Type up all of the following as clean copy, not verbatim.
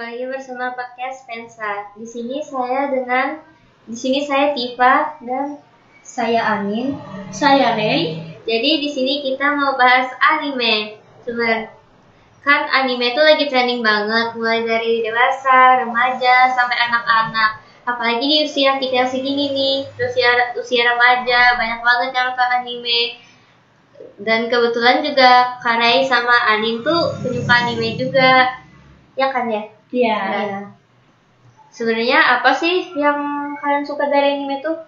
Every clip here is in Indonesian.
lagi bersama podcast Pensa. Di sini saya Tifa dan Saya Anin. Saya Rey. jadi di sini kita mau bahas anime. Kan anime itu lagi trending banget, mulai dari dewasa, remaja, sampai anak-anak. Apalagi di usia kita segini nih, usia remaja, banyak banget yang nonton anime. Dan kebetulan juga Karei sama Anin tuh penyuka anime juga. Ya kan ya? Iya. Nah, sebenarnya apa sih yang kalian suka dari anime tuh?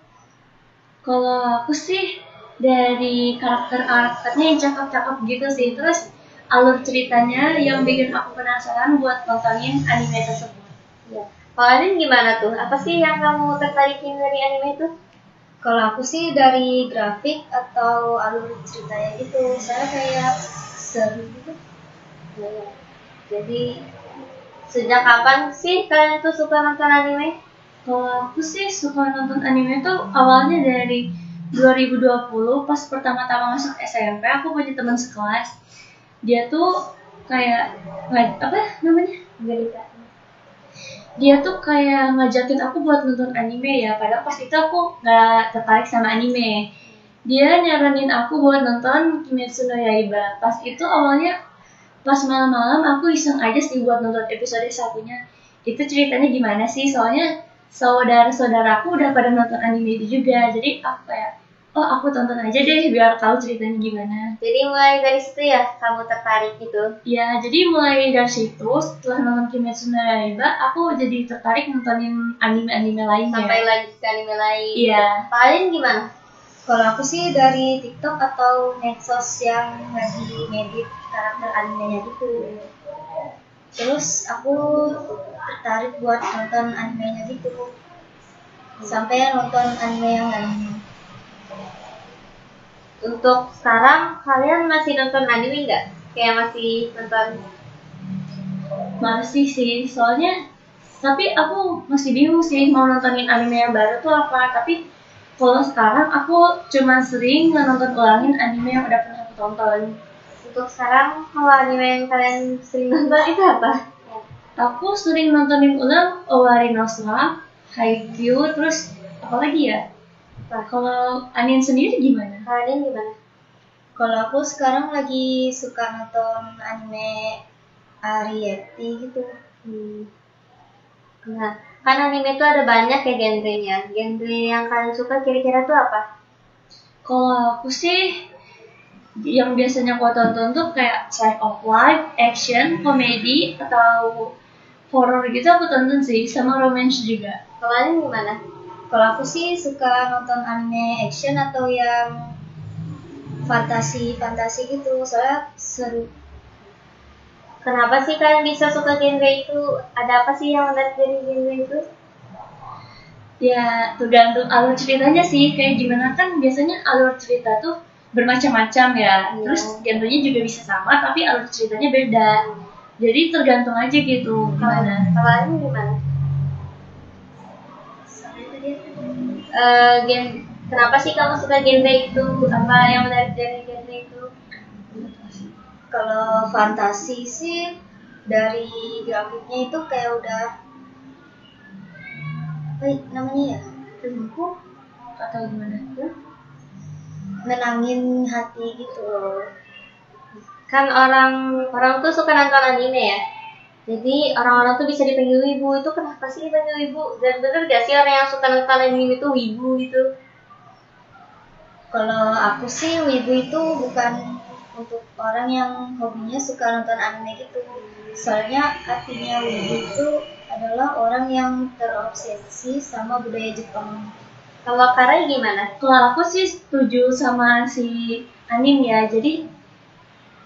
Kalau aku sih dari karakternya yang cakep-cakep gitu sih. Terus alur ceritanya yang bikin aku penasaran buat nontonin anime tersebut. Ya. Kalau Anin gimana tuh? Apa sih yang kamu tertarikin dari anime itu? Kalau aku sih dari grafik atau alur ceritanya gitu. Saya kayak seru gitu. Ya. Jadi sejak kapan sih kalian tuh suka nonton anime? Kalau aku sih suka nonton anime tuh awalnya dari 2020 pas pertama-tama masuk SMP. Aku punya teman sekelas. Dia tuh kayak apa namanya? Dia tuh kayak ngajakin aku buat nonton anime ya, padahal pas itu aku nggak tertarik sama anime. Dia nyaranin aku buat nonton Kimetsu no Yaiba. Pas itu awalnya pas malam-malam aku iseng aja sih buat nonton episode satunya. Itu ceritanya gimana sih? Soalnya saudara-saudaraku udah pada nonton anime itu juga. Jadi aku kayak, oh aku tonton aja deh biar tahu ceritanya gimana. Jadi mulai dari situ ya kamu tertarik gitu? Ya, jadi mulai dari situ setelah nonton Kimetsu no Yaiba, aku jadi tertarik nontonin anime-anime lainnya. Sampai lanjut ke anime lain. Iya. Kalian gimana? Kalau aku sih dari TikTok atau medsos yang lagi ngedit karakter animenya gitu. Terus aku tertarik buat nonton animenya gitu. Sampai nonton anime yang lainnya. Untuk sekarang kalian masih nonton anime nggak? Kayak masih nonton? Masih sih, soalnya tapi aku masih bingung sih mau nontonin anime yang baru tuh apa. Tapi kalau sekarang aku cuma sering nonton ulangin anime yang udah pernah aku tonton. Untuk sekarang kalau anime yang kalian sering nonton itu apa? Aku sering nontonin ulang Owari no Sora, Haikyuu, terus apa lagi ya? Kalau Anin sendiri gimana? Kalian gimana? Kalau aku sekarang lagi suka nonton anime Ariety gitu. Nah, kan anime itu ada banyak ya genrenya. Genre yang kalian suka kira-kira tuh apa? Kalau aku sih yang biasanya aku tonton tuh kayak slice of life, action, komedi, atau horror gitu aku tonton sih, sama romance juga. Kalian gimana? Kalau aku sih suka nonton anime action atau yang fantasi gitu, soalnya seru. Kenapa sih kalian bisa suka genre itu? Ada apa sih yang menarik dari genre itu? Ya tergantung alur ceritanya sih, kayak gimana kan biasanya alur cerita tuh bermacam-macam ya. Terus genrenya juga bisa sama tapi alur ceritanya beda. Jadi tergantung aja gitu gimana. Kalian gimana? Kenapa sih kamu suka genre itu? Apa yang menarik dari genre itu? Kalau fantasi sih dari grafiknya itu kayak udah apa namanya ya? Aku atau gimana? Menangin hati gitu loh. Kan orang tuh suka nonton anime ya. Jadi orang-orang tuh bisa dipanggil wibu. Itu kenapa sih dipanggil wibu? Dan bener gak sih orang yang suka nonton anime itu wibu gitu? Kalau aku sih wibu itu bukan untuk orang yang hobinya suka nonton anime gitu. Soalnya artinya wibu itu adalah orang yang terobsesi sama budaya Jepang. Kalau Karei gimana? Kalau aku sih setuju sama si Anin ya. Jadi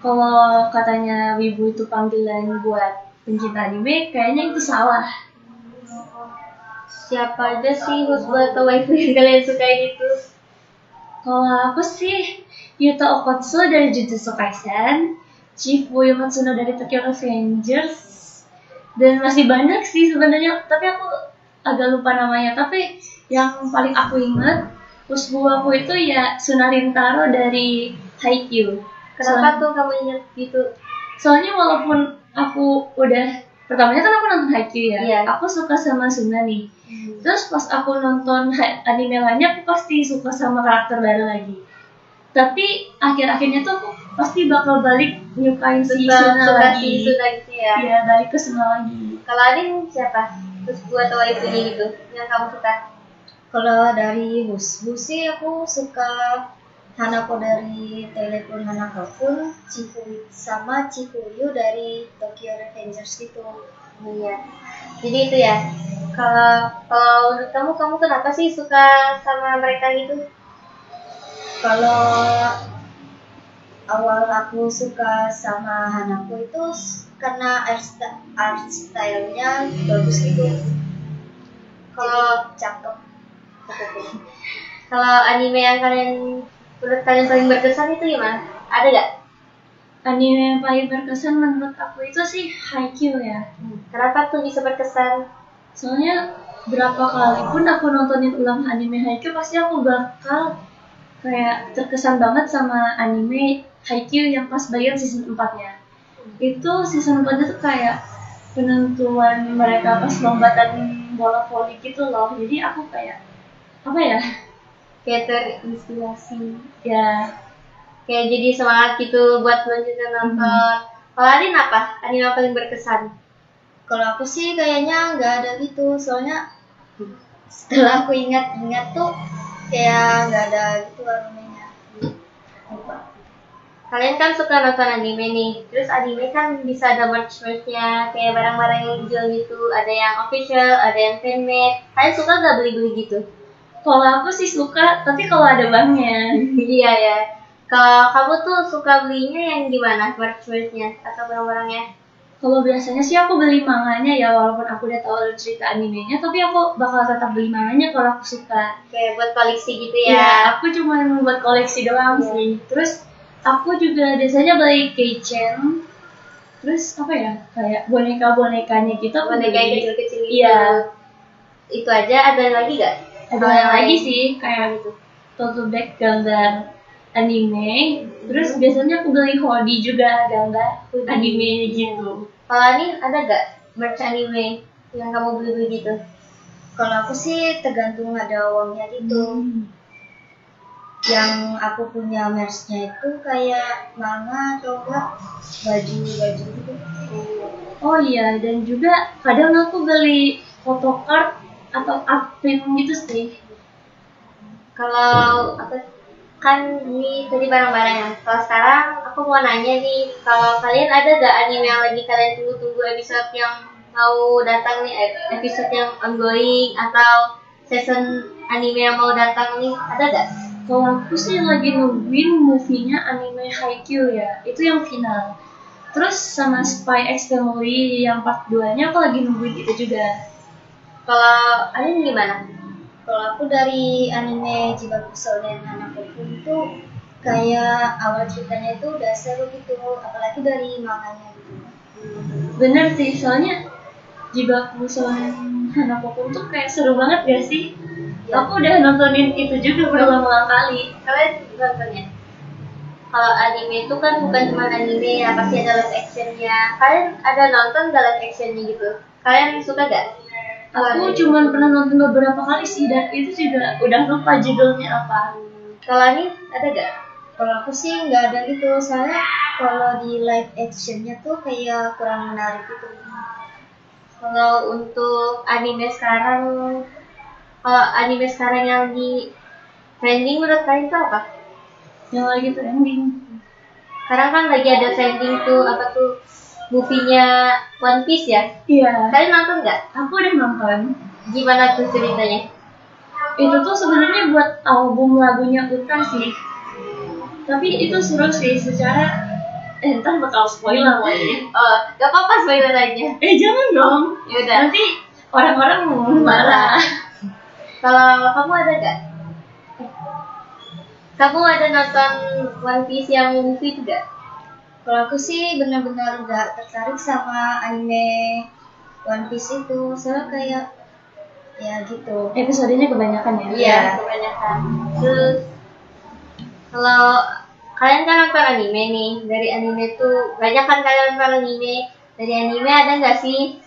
kalau katanya wibu itu panggilan buat pencinta anime, kayaknya itu salah. Siapa aja sih host buat waifu yang kalian suka gitu? Kalau aku sih Yuta Okotsu dari Jujutsu Kaisen, Chifuyu Matsuno dari Tokyo Revengers, dan masih banyak sih sebenarnya. Tapi aku agak lupa namanya. Tapi yang paling aku ingat husbu aku itu ya Sunarintaro dari Haikyuu. Kenapa tuh kamu ingat gitu? Soalnya walaupun aku udah pertamanya kan aku nonton Haikyuu ya. Iya. Aku suka sama Suna nih. Terus pas aku nonton anime lainnya, aku pasti suka sama karakter baru lagi. Tapi akhir-akhirnya tuh aku pasti bakal balik nyukain si Suna suka lagi. si Suna gitu ya. Iya, balik ke Suna lagi. Kalau Adin siapa? Terus buat tahu itu gitu yang kamu suka? Kalau dari Husbu sih aku suka Hanako dari Telepon Hanako pun, sama Chikuyu dari Tokyo Revengers gitu. Iya. Jadi itu ya. Kalau menurut kamu kenapa sih suka sama mereka gitu? Kalau awal aku suka sama Hanako itu karena art style-nya bagus gitu. Kalau Cakep. kalau anime yang menurut kalian paling berkesan itu gimana? Ada gak? Anime yang paling berkesan menurut aku itu sih Haikyuu ya. Kenapa tuh bisa berkesan? Soalnya berapa kali pun aku nontonin ulang anime Haikyuu, pasti aku bakal kayak terkesan banget sama anime Haikyuu yang pas bagian season 4-nya. Itu season 4-nya tuh kayak penentuan mereka pas lompatan bola voli gitu loh. Jadi aku kayak apa ya? Kayak terinspirasi. Ya, Kayak jadi semangat gitu buat lanjutin nonton. Kalau Adin apa? Anime yang paling berkesan? Kalau aku sih kayaknya nggak ada gitu, soalnya setelah aku ingat-ingat tuh kayak nggak ada gitu animenya. Kalian kan suka nonton anime nih, terus anime kan bisa ada merch-merchnya, kayak barang-barang yang dijual gitu, ada yang official, ada yang fanmade. Kalian suka gak beli-beli gitu? kalau aku sih suka, tapi kalau ada banknya. Iya ya. Kalau kamu tuh suka belinya yang gimana? Merch-merchnya atau barang-barangnya? Kalau biasanya sih aku beli manganya ya, walaupun aku udah tahu cerita animenya, tapi aku bakal tetap beli manganya kalau aku suka. Kayak buat koleksi gitu Ya, ya? aku cuma buat koleksi doang sih. Terus aku juga biasanya beli keychain. Terus apa ya? Kayak boneka-bonekanya gitu. aku Boneka yang beli. kecil-kecil gitu. Iya. Itu aja, ada lagi gak? Ada Kalau yang lagi lain? sih kayak gitu. Tote bag gambar anime. Terus biasanya aku beli hoodie juga gambar anime gitu. Kalau ini ada gak merch anime yang kamu beli-beli gitu? Kalau aku sih tergantung ada uangnya gitu. Yang aku punya merch-nya itu kayak manga atau enggak baju-baju gitu. Oh iya, dan juga kadang aku beli photocard atau art print gitu sih. Kalau apa kan ini tadi barang-barang ya. Kalau sekarang aku mau nanya nih, kalau kalian ada gak anime yang lagi kalian tunggu-tunggu episode yang mau datang nih, episode yang ongoing atau season anime yang mau datang nih, ada gak? Kalau aku sih lagi nungguin movie-nya anime Haikyuu ya, itu yang final. Terus sama Spy X Family yang part 2-nya aku lagi nungguin itu juga. Kalau Alin gimana? Kalau aku dari anime Jibaku Sounen Hanako Kun tuh kayak awal ceritanya itu udah seru gitu, apalagi dari manganya gitu. Bener sih, soalnya Jibaku Sounen Hanako Kun tuh kayak seru banget gak sih? Ya. Aku udah nontonin itu juga berulang-ulang kali. Kalian nontonnya? Kalau anime itu kan bukan cuma anime ya, pasti ada live actionnya. Kalian ada nonton gak live actionnya gitu? Kalian suka gak? Aku cuma pernah nonton beberapa kali sih, dan itu juga udah lupa judulnya apa. Kalau ini ada gak? Kalau aku sih nggak ada gitu, soalnya kalau di live actionnya tuh kayak kurang menarik gitu. Kalau untuk anime sekarang, kalau anime sekarang yang di trending menurut kalian itu apa? Yang lagi trending. Sekarang kan lagi ada trending tuh apa tuh movie-nya One Piece ya? Iya, Kalian nonton nggak? aku udah nonton. Gimana tuh ceritanya? Itu tuh sebenarnya buat album lagunya Uta sih. Tapi itu seru sih secara ntar bakal spoiler kayaknya. Oh, gak apa-apa spoiler aja. Jangan dong. Yaudah. Nanti orang-orang marah. Kalau kamu ada gak? Kamu ada nonton One Piece yang movie itu gak? Kalau aku sih benar-benar nggak tertarik sama anime One Piece itu, soalnya kayak ya gitu. Episodenya kebanyakan ya. Iya, kebanyakan. Terus kalau kalian kan nonton anime nih, dari anime tuh banyak kan kalian nonton anime. Dari anime ada nggak sih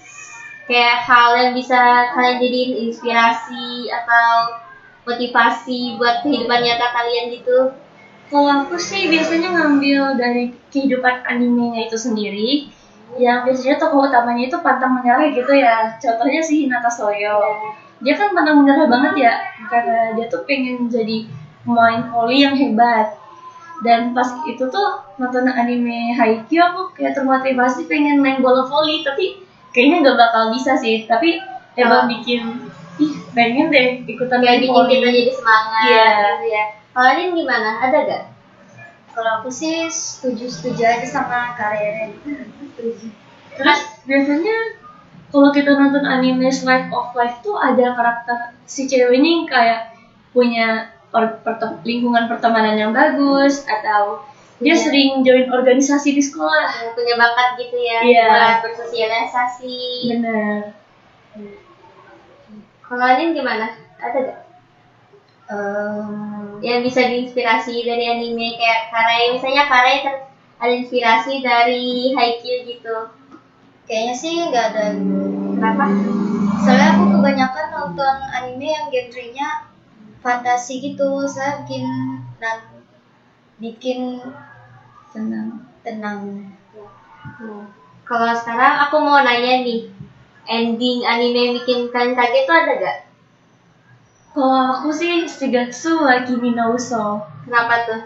kayak hal yang bisa kalian jadiin inspirasi atau motivasi buat kehidupan nyata kalian gitu? Kalau aku sih biasanya ngambil dari kehidupan animenya itu sendiri, yang biasanya tokoh utamanya itu pantang menyerah gitu ya. Contohnya si Hinata Soyo. Dia kan pantang menyerah banget ya, karena dia tuh pengen jadi pemain voli yang hebat. Dan pas itu tuh nonton anime Haikyuu, aku kayak termotivasi pengen main bola voli, tapi kayaknya nggak bakal bisa sih. Tapi emang bikin, pengen deh ikutan Kayak main bikin voli. kita jadi semangat gitu ya. Kalau Lin gimana? Ada gak? Kalau aku sih setuju aja sama karyanya. Terus biasanya kalau kita nonton anime Slice of Life tuh ada karakter si cewek ini kayak punya lingkungan pertemanan yang bagus, atau dia sering join organisasi di sekolah. Punya bakat gitu ya, Iya. buat bersosialisasi. Bener. Kalau Lin gimana? Ada gak? Yang bisa diinspirasi dari anime kayak Kare, misalnya Kare ada inspirasi dari Haikyuu gitu. Kayaknya sih nggak ada. Kenapa? Soalnya aku kebanyakan nonton anime yang genrenya fantasi gitu. Saya bikin tenang. Kalau sekarang aku mau nanya nih, ending anime yang bikin kalian kaget tuh ada gak? Kalau aku sih Shigatsu wa Kimi no Uso. Kenapa tuh?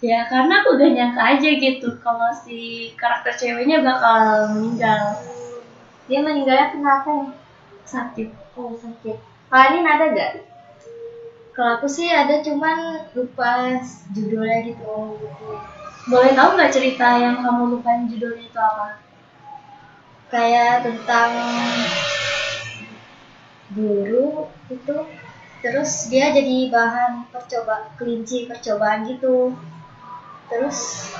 Ya karena aku gak nyangka aja gitu kalau si karakter ceweknya bakal meninggal. Dia meninggalnya kenapa ya? Sakit. Oh, sakit. Kalian ada gak? Kalau aku sih ada, cuman lupa judulnya gitu. Boleh tahu nggak cerita yang kamu lupain judulnya itu apa? Kayak tentang guru itu, terus dia jadi bahan kelinci percobaan gitu. Terus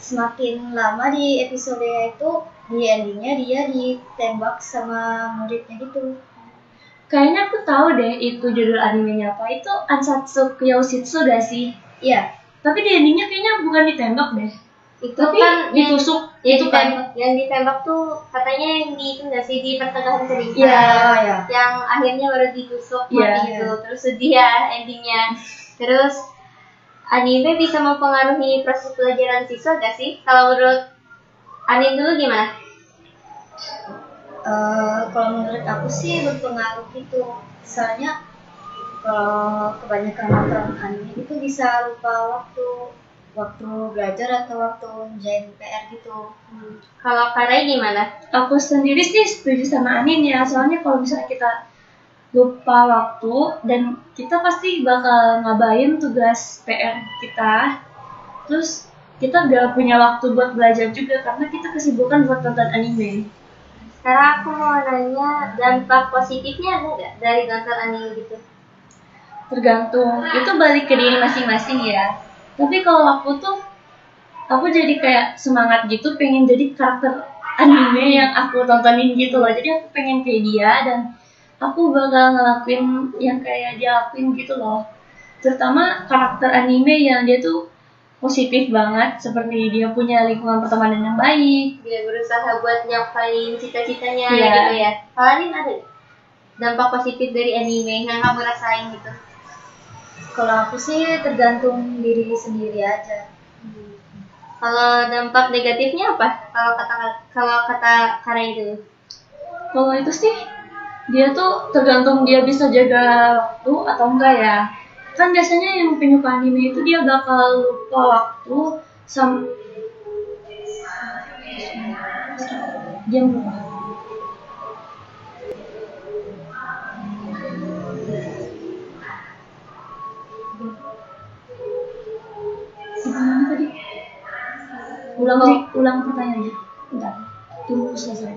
semakin lama di episodenya itu, di endingnya dia ditembak sama muridnya gitu. Kayaknya aku tahu deh itu judul animenya apa. Itu Ansatsu Kyoshitsu gak sih? Iya, Tapi di endingnya kayaknya bukan ditembak deh. Itu Tapi kan ditusuk. yang Itu kan. ditembak tuh katanya yang di itu nggak sih, di pertengahan cerita. Iya. Yang akhirnya baru ditusuk Iya. mati itu. Terus sedih ya endingnya. Terus anime bisa mempengaruhi proses pelajaran siswa gak sih? Kalau menurut Anin dulu gimana? kalau menurut aku sih berpengaruh gitu. Soalnya kalau kebanyakan nonton anime itu bisa lupa waktu belajar atau waktu ngerjain PR gitu. Kalau Karai gimana? Aku sendiri sih setuju sama Anin ya. Soalnya kalau misalnya kita lupa waktu dan kita pasti bakal ngabain tugas PR kita, terus kita gak punya waktu buat belajar juga karena kita kesibukan buat nonton anime. Sekarang aku mau nanya, dampak positifnya ada nggak dari nonton anime gitu? Tergantung, itu balik ke diri masing-masing ya. Tapi kalau aku jadi kayak semangat gitu, pengen jadi karakter anime yang aku tontonin gitu loh. Jadi aku pengen kayak dia dan aku bakal ngelakuin yang kayak dia lakuin gitu loh. Terutama karakter anime yang dia tuh positif banget, seperti dia punya lingkungan pertemanan yang baik. Dia berusaha buat nyapain cita-citanya Iya. gitu ya. Kalian ada nggak dampak positif dari anime yang kamu rasain gitu? Kalau aku sih tergantung diri sendiri aja. Kalau dampak negatifnya apa? Kalau kata Kara itu? Kalau itu sih, dia tuh tergantung dia bisa jaga waktu atau enggak ya. Kan biasanya yang penyuka anime itu dia bakal lupa waktu dia lupa. Gimana tadi? Ulang pertanyaannya. Bentar, tunggu selesai.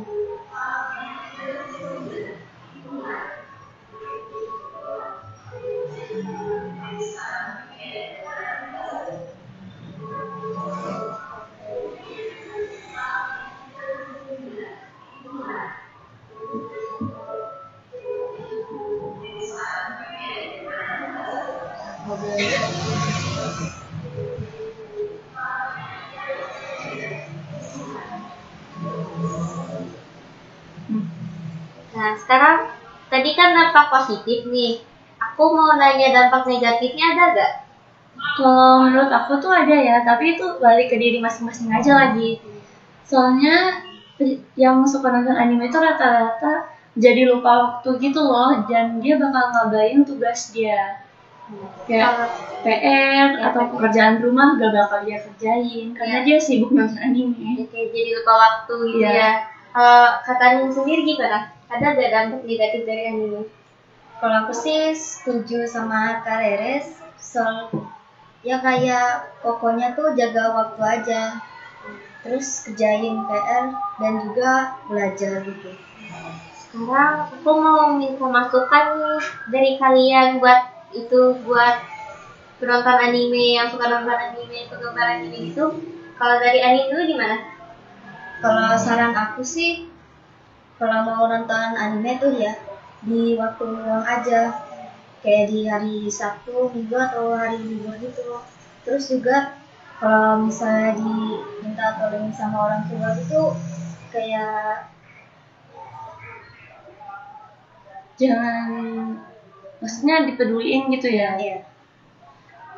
Nah, sekarang tadi kan dampak positif nih. Aku mau nanya dampak negatifnya ada gak? Kalau menurut aku tuh ada ya, tapi itu balik ke diri masing-masing aja lagi. Soalnya yang suka nonton anime itu rata-rata jadi lupa waktu gitu loh, dan dia bakal ngabain tugas dia. Kayak PR atau pekerjaan rumah gak bakal dia kerjain karena dia sibuk nonton anime. Jadi lupa waktu gitu ya. Katanya sendiri gimana? Ada gak dampak negatif dari anime? Kalau aku sih setuju sama Kak Reres, soal ya kayak pokoknya tuh jaga waktu aja, terus kerjain PR dan juga belajar gitu. Sekarang aku mau minta masukan nih dari kalian buat penonton anime yang suka nonton anime, penggemar anime itu. Kalau dari Ani dulu gimana? Kalau saran aku sih, kalau mau nonton anime tuh ya di waktu luang aja, kayak di hari Sabtu, Minggu atau hari libur gitu. Terus juga kalau misalnya diminta tolong sama orang tua itu kayak Jangan, maksudnya dipeduliin gitu ya. ya.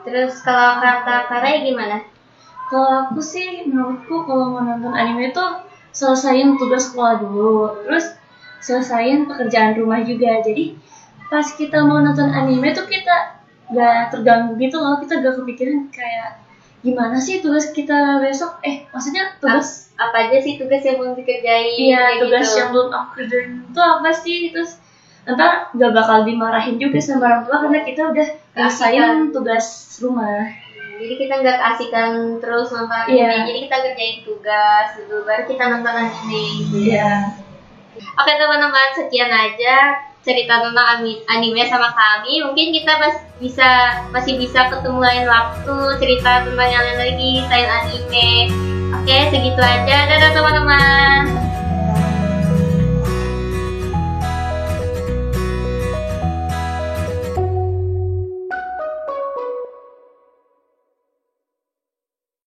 Terus kalau kata Kare gimana? Kalau aku sih, menurutku kalau mau nonton anime tuh selesain tugas sekolah dulu, terus selesain pekerjaan rumah juga. Jadi pas kita mau nonton anime tuh kita gak terganggu gitu loh, kita gak kepikiran kayak gimana sih tugas kita besok. Maksudnya tugas Apa aja sih tugas yang belum dikerjain? iya, tugas gitu. yang belum aku kerjain itu apa sih? Terus ntar gak bakal dimarahin juga sama orang tua karena kita udah ngerasain tugas rumah. Jadi kita nggak keasikan terus nonton anime. Iya. Jadi kita kerjain tugas dulu, baru kita nonton anime. Iya. Oke teman-teman, sekian aja cerita tentang anime sama kami. Mungkin kita masih bisa ketemu lain waktu cerita tentang yang lain lagi selain anime. Oke, segitu aja. Dadah teman-teman.